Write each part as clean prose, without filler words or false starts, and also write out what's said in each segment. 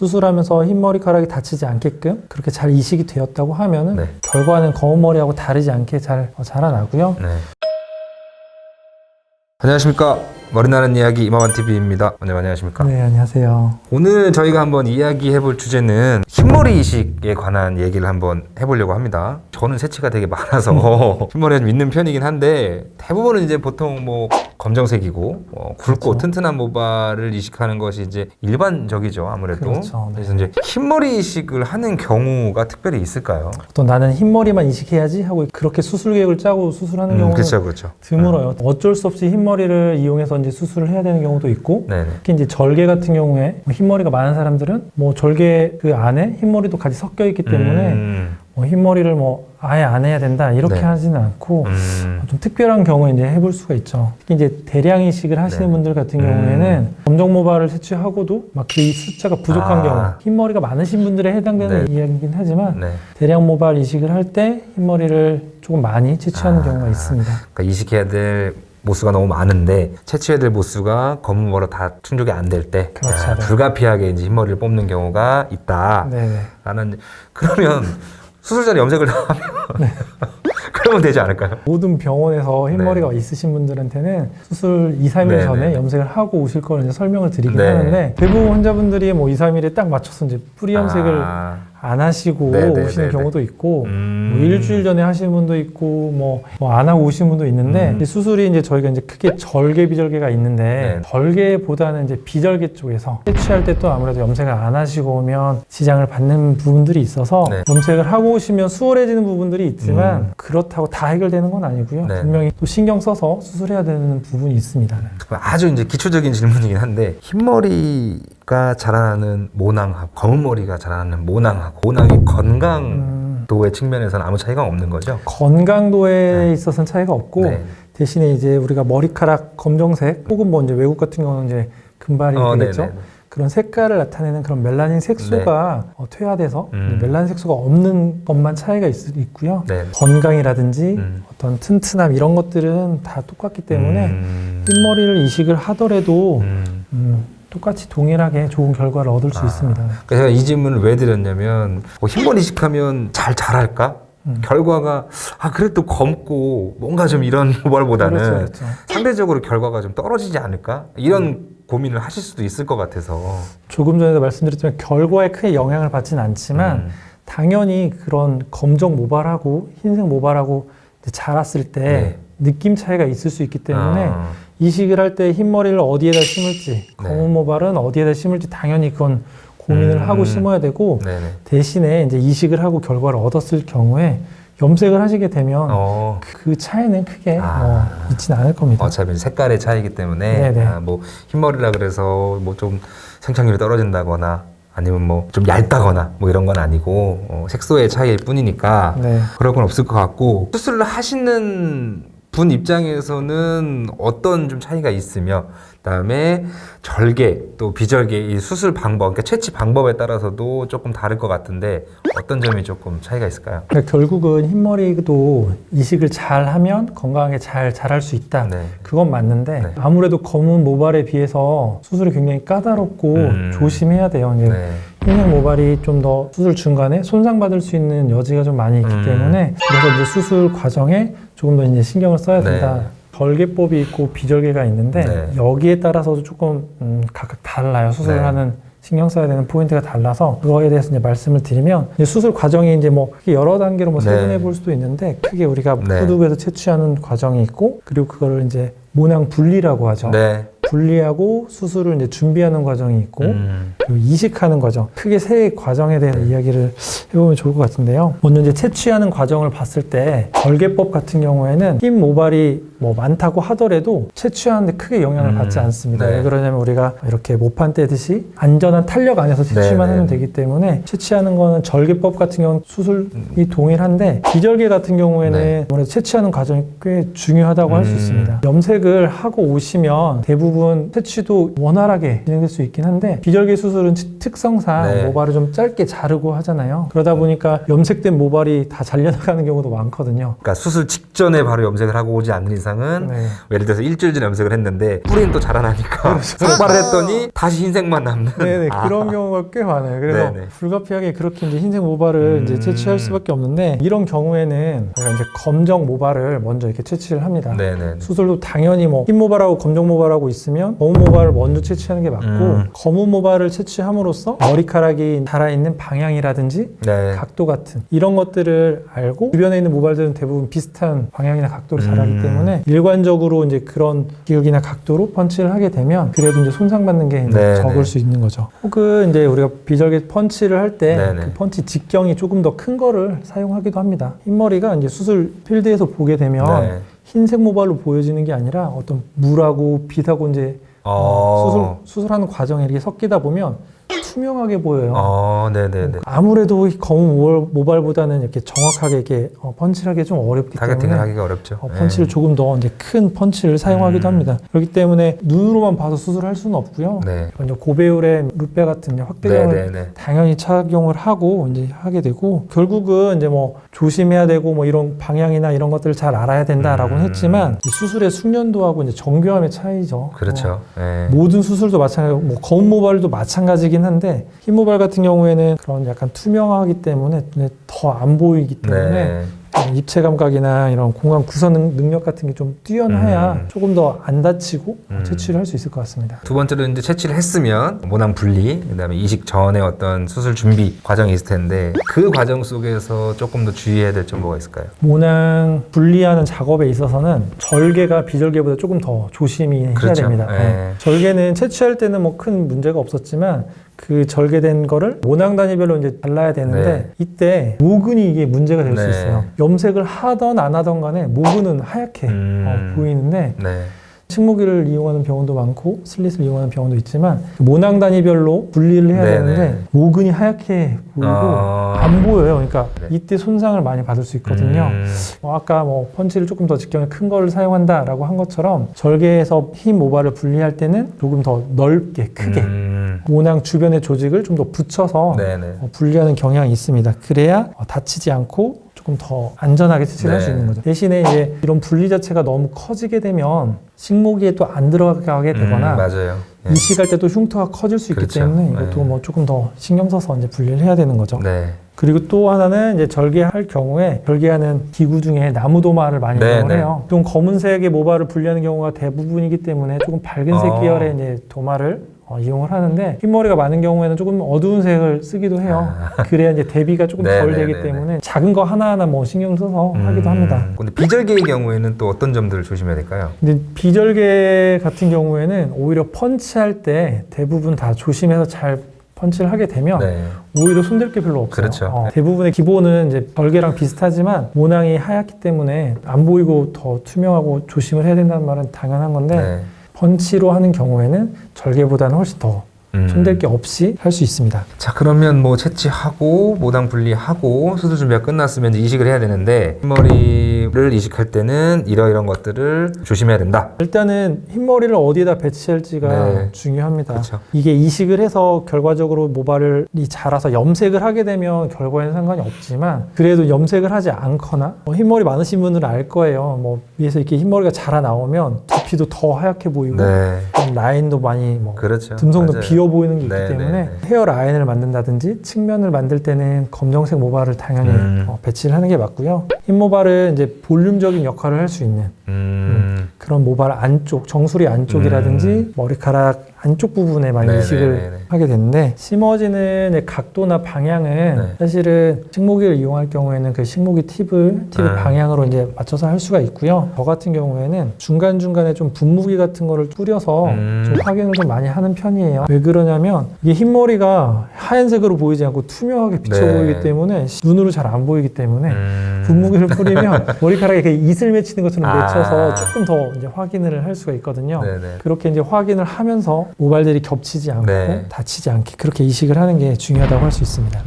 수술하면서 흰머리카락이 다치지 않게끔 그렇게 잘 이식이 되었다고 하면은 네. 결과는 검은 머리하고 다르지 않게 잘 자라나고요. 네. 안녕하십니까. 머리나는 이야기 이마만TV입니다. 원장님 안녕하십니까. 네, 안녕하세요. 오늘 저희가 한번 이야기해볼 주제는 흰머리 이식에 관한 얘기를 한번 해보려고 합니다. 저는 새치가 되게 많아서 흰머리가 좀 있는 편이긴 한데 대부분은 이제 보통 뭐 검정색이고 굵고 그렇죠. 튼튼한 모발을 이식하는 것이 이제 일반적이죠, 아무래도. 그렇죠. 네. 그래서 이제 흰머리 이식을 하는 경우가 특별히 있을까요? 또 나는 흰머리만 이식해야지 하고 그렇게 수술 계획을 짜고 수술하는 경우는 그렇죠. 드물어요. 어쩔 수 없이 흰머리를 이용해서 이제 수술을 해야 되는 경우도 있고, 네네. 특히 이제 절개 같은 경우에 흰머리가 많은 사람들은 뭐 절개 그 안에 흰머리도 같이 섞여 있기 때문에 뭐 흰머리를 뭐 아예 안 해야 된다 이렇게 네. 하지는 않고 좀 특별한 경우에 이제 해볼 수가 있죠. 특히 이제 대량 이식을 하시는 네. 분들 같은 경우에는 검정 모발을 채취하고도 막 그 숫자가 부족한 경우, 흰머리가 많으신 분들에 해당되는 네. 이야기긴 하지만 네. 대량 모발 이식을 할 때 흰머리를 조금 많이 채취하는 경우가 있습니다. 그러니까 이식해야 될 모수가 너무 많은데 채취해야 될 모수가 검은 모발로 다 충족이 안 될 때 그렇죠. 네. 불가피하게 이제 흰머리를 뽑는 경우가 있다. 네네. 라는 그러면 수술 전에 염색을 다 하면 그러면 되지 않을까요? 모든 병원에서 흰머리가 있으신 분들한테는 수술 2, 3일 네, 전에 네. 염색을 하고 오실 거를 이제 설명을 드리긴 네. 하는데 대부분 환자분들이 뭐 2, 3일에 딱 맞춰서 이제 뿌리 염색을 안 하시고 네, 네, 오시는 네, 경우도 있고 뭐 뭐 일주일 전에 하시는 분도 있고 뭐 안 하고 오시는 분도 있는데 이 수술이 이제 저희가 이제 크게 절개 비절개가 있는데 네. 절개보다는 이제 비절개 쪽에서 채취할 때 또 아무래도 염색을 안 하시고 오면 지장을 받는 부분들이 있어서 네. 염색을 하고 오시면 수월해지는 부분들이 있지만 그렇다고 다 해결되는 건 아니고요. 네. 분명히 또 신경 써서 수술해야 되는 부분이 있습니다. 아주 이제 기초적인 질문이긴 한데 흰머리가 자라나는 모낭하고 검은 머리가 자라나는 모낭하고 모낭이 건강도의 측면에서는 아무 차이가 없는 거죠? 건강도에 네. 있어서는 차이가 없고 네. 대신에 이제 우리가 머리카락 검정색 혹은 뭐 이제 외국 같은 경우는 이제 금발이 되겠죠. 네네. 그런 색깔을 나타내는 그런 멜라닌 색소가 퇴화돼서 멜라닌 색소가 없는 것만 차이가 있고요. 네. 건강이라든지 어떤 튼튼함 이런 것들은 다 똑같기 때문에 흰머리를 이식을 하더라도 똑같이 동일하게 좋은 결과를 얻을 수 있습니다. 그러니까 제가 이 질문을 왜 드렸냐면 흰머리 이식하면 잘 자랄까? 결과가 그래도 검고 뭔가 좀 이런 모발보다는 그렇죠. 상대적으로 결과가 좀 떨어지지 않을까? 이런 고민을 하실 수도 있을 것 같아서 조금 전에도 말씀드렸지만 결과에 크게 영향을 받지는 않지만 당연히 그런 검정 모발하고 흰색 모발하고 이제 자랐을 때 느낌 차이가 있을 수 있기 때문에 이식을 할 때 흰머리를 어디에다 심을지 검은 모발은 어디에다 심을지 당연히 그건 고민을 하고 심어야 되고 대신에 이제 이식을 하고 결과를 얻었을 경우에 염색을 하시게 되면 그 차이는 크게 있지는 않을 겁니다. 어차피 색깔의 차이기 때문에 뭐 흰머리라 그래서 뭐 좀 생착률이 떨어진다거나 아니면 뭐 좀 얇다거나 뭐 이런 건 아니고 색소의 차이일 뿐이니까 그럴 건 없을 것 같고 수술을 하시는 분 입장에서는 어떤 좀 차이가 있으며 그다음에 절개 또 비절개 이 수술 방법 그러니까 채취 방법에 따라서도 조금 다를 것 같은데 어떤 점이 조금 차이가 있을까요? 그러니까 결국은 흰머리도 이식을 잘 하면 건강하게 잘 자랄 수 있다. 그건 맞는데 아무래도 검은 모발에 비해서 수술이 굉장히 까다롭고 조심해야 돼요. 흰색 모발이 좀 더 수술 중간에 손상받을 수 있는 여지가 좀 많이 있기 때문에 그래서 이제 수술 과정에 조금 더 이제 신경을 써야 된다. 절개법이 있고 비절개가 있는데 여기에 따라서도 조금 각각 달라요. 수술을 하는 신경 써야 되는 포인트가 달라서 그거에 대해서 이제 말씀을 드리면 이제 수술 과정이 이제 뭐 크게 여러 단계로 뭐 세분해 볼 수도 있는데 크게 우리가 푸드부에서 채취하는 과정이 있고 그리고 그거를 이제 모낭 분리라고 하죠. 분리하고 수술을 이제 준비하는 과정이 있고 그리고 이식하는 과정 크게 세 과정에 대해서 이야기를 해보면 좋을 것 같은데요. 먼저 이제 채취하는 과정을 봤을 때 절개법 같은 경우에는 흰 모발이 뭐 많다고 하더라도 채취하는데 크게 영향을 받지 않습니다. 왜 그러냐면 우리가 이렇게 모판 떼듯이 안전한 탄력 안에서 채취만 하면 되기 때문에 채취하는 거는 절개법 같은 경우는 수술이 동일한데 비절개 같은 경우에는 아무래도 채취하는 과정이 꽤 중요하다고 할 수 있습니다. 염색을 하고 오시면 대부분 채취도 원활하게 진행될 수 있긴 한데 비절개 수술은 특성상 모발을 좀 짧게 자르고 하잖아요. 그러다 보니까 염색된 모발이 다 잘려나가는 경우도 많거든요. 그러니까 수술 직전에 바로 염색을 하고 오지 않는 이상 영상은 예를 들어서 일주일 전에 염색을 했는데 뿌리는 또 자라나니까 삭발을 했더니 다시 흰색만 남는. 네네 그런 경우가 꽤 많아요. 그래서 불가피하게 그렇게 이제 흰색 모발을 이제 채취할 수밖에 없는데 이런 경우에는 제가 이제 검정 모발을 먼저 이렇게 채취를 합니다. 수술도 당연히 뭐 흰 모발하고 검정 모발하고 있으면 검은 모발을 먼저 채취하는 게 맞고 검은 모발을 채취함으로써 머리카락이 자라있는 방향이라든지 각도 같은 이런 것들을 알고 주변에 있는 모발들은 대부분 비슷한 방향이나 각도로 자라기 때문에 일관적으로 이제 그런 기울기나 각도로 펀치를 하게 되면 그래도 이제 손상받는 게 이제 적을 수 있는 거죠. 혹은 이제 우리가 비절개 펀치를 할 때 그 펀치 직경이 조금 더 큰 거를 사용하기도 합니다. 흰머리가 이제 수술 필드에서 보게 되면 흰색 모발로 보여지는 게 아니라 어떤 물하고 빛하고 이제 수술하는 과정에 이렇게 섞이다 보면 투명하게 보여요. 아무래도 검은 모발보다는 이렇게 정확하게 이렇게 펀치를 하기 좀 어렵기 타겟팅을 하기가 어렵죠. 펀치를 조금 더 이제 큰 펀치를 사용하기도 합니다. 그렇기 때문에 눈으로만 봐서 수술할 수는 없고요. 이제 고배율의 루페 같은 확대경을 당연히 착용을 하고 이제 하게 되고 결국은 이제 뭐 조심해야 되고 뭐 이런 방향이나 이런 것들을 잘 알아야 된다라고는 했지만 수술의 숙련도하고 이제 정교함의 차이죠. 그렇죠. 모든 수술도 마찬가지고 뭐 검은 모발도 마찬가지긴 한데 흰 모발 같은 경우에는 그런 약간 투명하기 때문에 더 안 보이기 때문에 입체 감각이나 이런 공간 구성 능력 같은 게 좀 뛰어나야 조금 더 안 다치고 채취를 할 수 있을 것 같습니다. 두 번째로 이제 채취를 했으면 모낭 분리, 그다음에 이식 전에 어떤 수술 준비 과정이 있을 텐데 그 과정 속에서 조금 더 주의해야 될 점 뭐가 있을까요? 모낭 분리하는 작업에 있어서는 절개가 비절개보다 조금 더 조심히 해야 됩니다. 절개는 채취할 때는 뭐 큰 문제가 없었지만 그 절개된 거를 모낭 단위별로 이제 잘라야 되는데 이때 모근이 이게 문제가 될 수 있어요. 염색을 하던 안 하던 간에 모근은 하얗게 보이는데 식모기를 이용하는 병원도 많고 슬릿을 이용하는 병원도 있지만 모낭 단위별로 분리를 해야 되는데 모근이 하얗게 보이고 안 보여요. 그러니까 이때 손상을 많이 받을 수 있거든요. 아까 뭐 펀치를 조금 더 직경에 큰 걸 사용한다라고 한 것처럼 절개해서 흰 모발을 분리할 때는 조금 더 넓게 크게 모낭 주변의 조직을 좀 더 붙여서 분리하는 경향이 있습니다. 그래야 다치지 않고 조금 더 안전하게 채취를 할 수 있는 거죠. 대신에 이제 이런 분리 자체가 너무 커지게 되면 식모기에 또 안 들어가게 되거나 이식할 때 또 흉터가 커질 수 있기 때문에 이것도 뭐 조금 더 신경 써서 이제 분리를 해야 되는 거죠. 그리고 또 하나는 이제 절개할 경우에 절개하는 기구 중에 나무도마를 많이 이용을 해요. 좀 검은색의 모발을 분리하는 경우가 대부분이기 때문에 조금 밝은색 계열의 이제 도마를 이용을 하는데 흰머리가 많은 경우에는 조금 어두운 색을 쓰기도 해요. 그래야 이제 대비가 조금 덜 되기 때문에 작은 거 하나하나 뭐 신경 써서 하기도 합니다. 근데 비절개의 경우에는 또 어떤 점들을 조심해야 될까요? 근데 비절개 같은 경우에는 오히려 펀치할 때 대부분 다 조심해서 잘 펀치를 하게 되면 오히려 손댈 게 별로 없어요. 대부분의 기본은 이제 절개랑 비슷하지만 모낭이 하얗기 때문에 안 보이고 더 투명하고 조심을 해야 된다는 말은 당연한 건데 펀치로 하는 경우에는 절개보다는 훨씬 더 손댈 게 없이 할 수 있습니다. 자, 그러면 뭐 채취하고 모낭 분리하고 수술 준비가 끝났으면 이제 이식을 해야 되는데 흰머리를 이식할 때는 이런 것들을 조심해야 된다. 일단은 흰머리를 어디에다 배치할지가 중요합니다. 이게 이식을 해서 결과적으로 모발이 자라서 염색을 하게 되면 결과에는 상관이 없지만 그래도 염색을 하지 않거나 흰머리 많으신 분들은 알 거예요. 뭐 위에서 이렇게 흰머리가 자라 나오면 두피도 더 하얗게 보이고 라인도 많이 뭐 듬성도 비어 보이는 게 있기 때문에 헤어 라인을 만든다든지 측면을 만들 때는 검정색 모발을 당연히 배치를 하는 게 맞고요. 흰 모발은 이제 볼륨적인 역할을 할 수 있는 그런 모발 안쪽, 정수리 안쪽이라든지 머리카락 안쪽 부분에 많이 이식을 하게 되는데 심어지는 각도나 방향은 사실은 식모기를 이용할 경우에는 그 식모기 팁을 방향으로 이제 맞춰서 할 수가 있고요. 저 같은 경우에는 중간중간에 좀 분무기 같은 거를 뿌려서 좀 확인을 좀 많이 하는 편이에요. 왜 그러냐면 이게 흰머리가 하얀색으로 보이지 않고 투명하게 비쳐 보이기 때문에 눈으로 잘 안 보이기 때문에 분무기를 뿌리면 머리카락에 이렇게 이슬 맺히는 것처럼 맺혀서 조금 더 이제 확인을 할 수가 있거든요. 그렇게 이제 확인을 하면서 모발들이 겹치지 않고 다치지 않게 그렇게 이식을 하는 게 중요하다고 할 수 있습니다.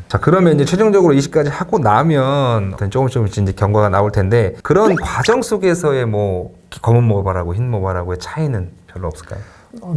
자, 그러면 이제 최종적으로 이식까지 하고 나면 조금씩 이제 경과가 나올 텐데 그런 과정 속에서의 뭐 검은 모발하고 흰 모발하고의 차이는 별로 없을까요?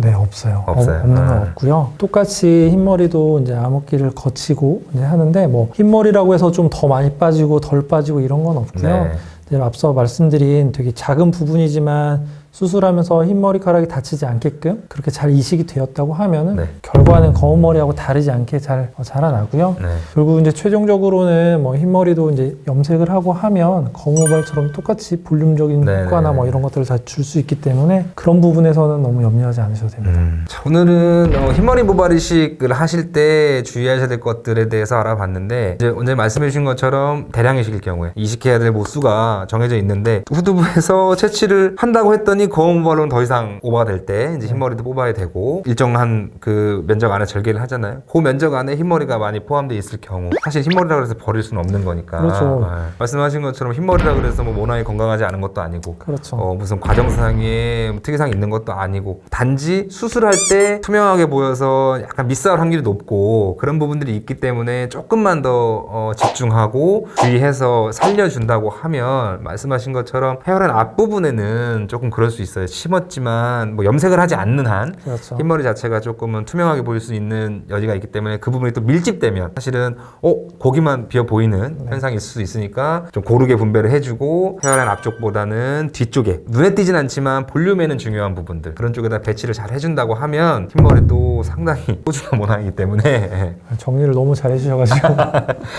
네, 없어요. 없는 건 없고요. 똑같이 흰머리도 이제 암흑기를 거치고 이제 하는데 뭐 흰머리라고 해서 좀 더 많이 빠지고 덜 빠지고 이런 건 없고요. 이제 앞서 말씀드린 되게 작은 부분이지만 수술하면서 흰 머리카락이 다치지 않게끔 그렇게 잘 이식이 되었다고 하면은 네. 결과는 검은 머리하고 다르지 않게 잘 자라나고요. 네. 결국 이제 최종적으로는 뭐 흰 머리도 이제 염색을 하고 하면 검은 모발처럼 똑같이 볼륨적인 네. 효과나 뭐 이런 것들을 다 줄 수 있기 때문에 그런 부분에서는 너무 염려하지 않으셔도 됩니다. 자, 오늘은 흰머리 모발 이식을 하실 때 주의하셔야 될 것들에 대해서 알아봤는데 이제 원장님 말씀해 주신 것처럼 대량 이식일 경우에 이식해야 될 모수가 정해져 있는데 후두부에서 채취를 한다고 했더니 검은 모발로는 더 이상 오버가 될 때 이제 흰머리도 뽑아야 되고 일정한 그 면적 안에 절개를 하잖아요. 그 면적 안에 흰머리가 많이 포함되어 있을 경우 사실 흰머리라 그래서 버릴 수는 없는 거니까 그렇죠. 말씀하신 것처럼 흰머리라 그래서 뭐 모낭이 건강하지 않은 것도 아니고 그렇죠. 무슨 과정상의 특이사항이 있는 것도 아니고 단지 수술할 때 투명하게 보여서 약간 미스할 확률이 높고 그런 부분들이 있기 때문에 조금만 더 집중하고 주의해서 살려준다고 하면 말씀하신 것처럼 헤어라인 앞부분에는 조금 그럴 수 있어요. 심었지만 뭐 염색을 하지 않는 한 그렇죠. 흰머리 자체가 조금은 투명하게 보일 수 있는 여지가 있기 때문에 그 부분이 또 밀집되면 사실은 거기만 비어 보이는 현상이 있을 수 있으니까 좀 고르게 분배를 해주고 헤어라인 앞쪽보다는 뒤쪽에 눈에 띄진 않지만 볼륨에는 중요한 부분들 그런 쪽에다 배치를 잘 해준다고 하면 흰머리도 상당히 소중한 모낭이기 때문에 정리를 너무 잘 해주셔가지고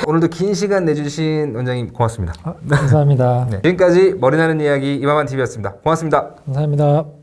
오늘도 긴 시간 내주신 원장님 고맙습니다. 감사합니다. 네, 지금까지 머리나는 이야기 이마만TV였습니다. 고맙습니다. 감사합니다.